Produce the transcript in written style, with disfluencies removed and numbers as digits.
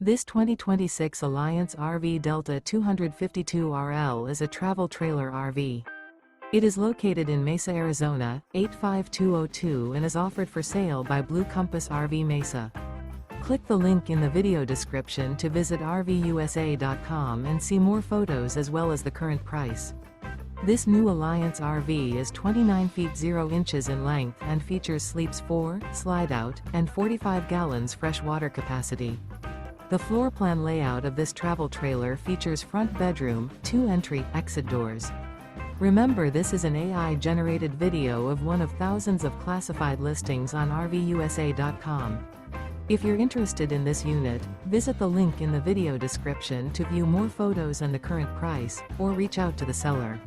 This 2026 Alliance RV Delta 252RL is a travel trailer RV. It is located in Mesa, Arizona, 85202 and is offered for sale by Blue Compass RV Mesa. Click the link in the video description to visit RVUSA.com and see more photos as well as the current price. This new Alliance RV is 29 feet 0 inches in length and features sleeps 4, slide-out, and 45 gallons fresh water capacity. The floor plan layout of this travel trailer features front bedroom, 2 entry/exit doors. Remember, this is an AI-generated video of one of thousands of classified listings on RVUSA.com. If you're interested in this unit, visit the link in the video description to view more photos and the current price, or reach out to the seller.